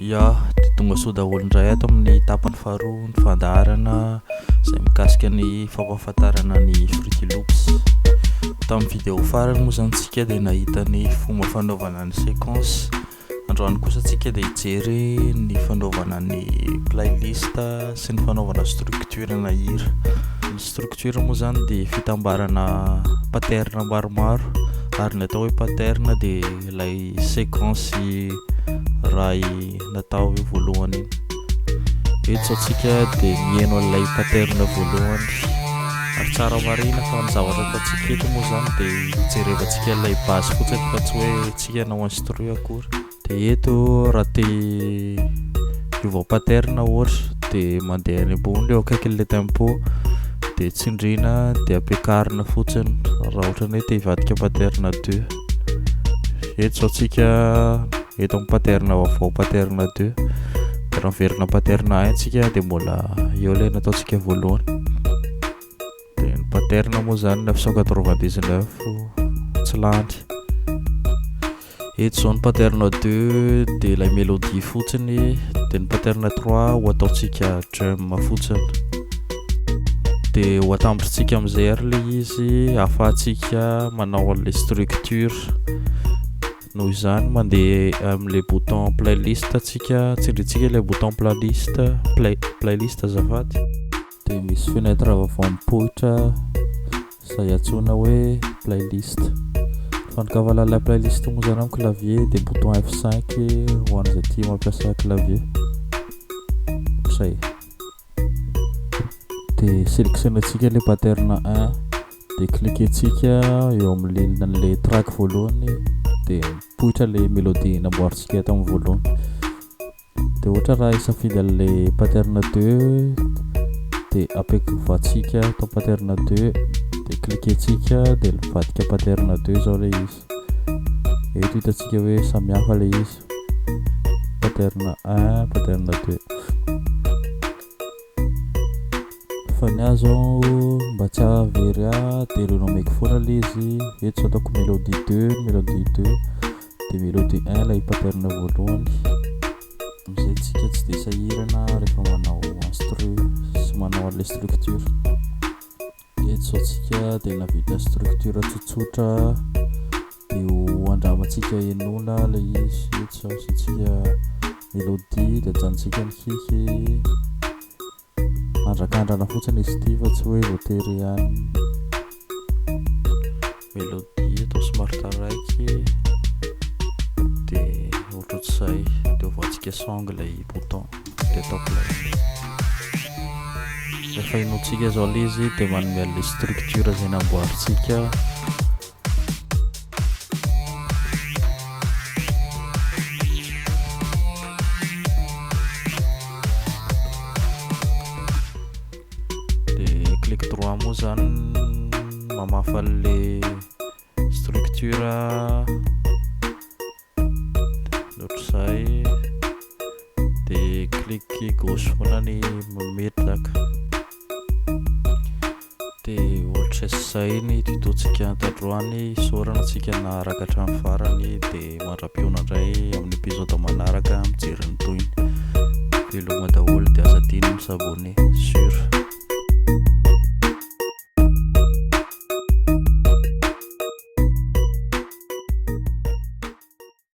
Ya, dia tonga soa daholo indray ato amin'ny tapany faharoa ny fandaharana izay mikasika ny fampahafantarana ny Fruity Loops. Tamin'ny vidéo farany moa zany tsika dia nahita ny fomba fanaovana ny séquence. Androany kosa tsika dia hijery ny fanaovana ny playlist sy ny fanaovana structure na hira. Ny structure moa zany dia fitambarana pattern maromaro, ary ny atao hoe pattern dia ilay séquence raha natao eo voalohany iny. Eto zao tsika dia mihaino an'ilay pattern voalohany, ary tsara marina fa ny zavatra ataontsika eto moa zany dia hijerevantsika ilay base fotsiny fa tsy hoe tsika nao instruit akory. Dia eto raha te hiova pattern ohatra dia mandeha any ambony eo akaikin'ilay tempo dia tsindriana dia ampiakarina fotsiny raha ohatra ny hoe te hivadika pattern 2. Eto zao tsika eto amin'ny pattern vaovao pattern 2 dia raha miverina pattern 1 tsika dia mbola eo ilay nataontsika voalohany. Dia ny pattern moa zany 999 tsy landry. Eto zao ny pattern 2 dia ilay mélodie fotsiny, dia ny pattern 3 ho ataontsika drum fotsiny. Dia ho atambotrintsika amin'izay ary ilay izy ahafahantsika manao an'ilay structure. Noho izany mandeha amin'ilay bouton playlist tsika, tsindrintsika ilay bouton playlist azafady. Dia misy fenêtre vaovao mipoitra izay antsoina hoe playlist. Fanokafana ilay playlist moa zany amin'ny clavier dia bouton F5 ho an'izay tia mampiasa clavier. Zay. Dia sélectionnentsika ilay pattern 1 dia cliquentsika eo amin'ny ligne track voalohany dia mipoitra ilay mélodie namboarintsika eto amin'ny voalohany. Dia ohatra raha hisafidy an'ilay pattern 2 dia ampiakovatsika atao pattern 2 dia cliquentsika dia mivadika pattern 2 zao ilay izy. Eto hitantsika hoe samihafa ilay izy, pattern 1 pattern 2. Fa ny azo mba tsy hahavery dia renomeko foana ilay izy. Eto zao ataoko mélodie 2 dia mélodie 1 ilay pattern voalohany. Amizay tsika tsy dia sahirana rehefa manao instru sy manao an'ilay structure. Eto zao tsika dia navita structure tsotsotra dia ho andramantsika henoina ilay izy. Eto zao asiantsika mélodie dia ajanontsika ny kiky, andrakandrana fotsiny izy ity fa tsy hoe voatery ihany. Mélodie atao somary taraiky dia ohatr'izay dia ovatsika song ilay bouton dia atao play. Rehefa hinoantsika zao ilay izy dia manome an'ilay structure izay namboarintsika. Clic droit moa zany mamafa an'ilay structure ohatr'izay, dia clic gauche foana ny mametaka. Dia ohatr'izay ny tutontsika tandroany, saorana antsika naharaka hatramin'ny farany dia mandra-piona indray amin'ny épisode manaraka mijery ny tohiny. Veloma daholo dia aza adino ny s'abonner.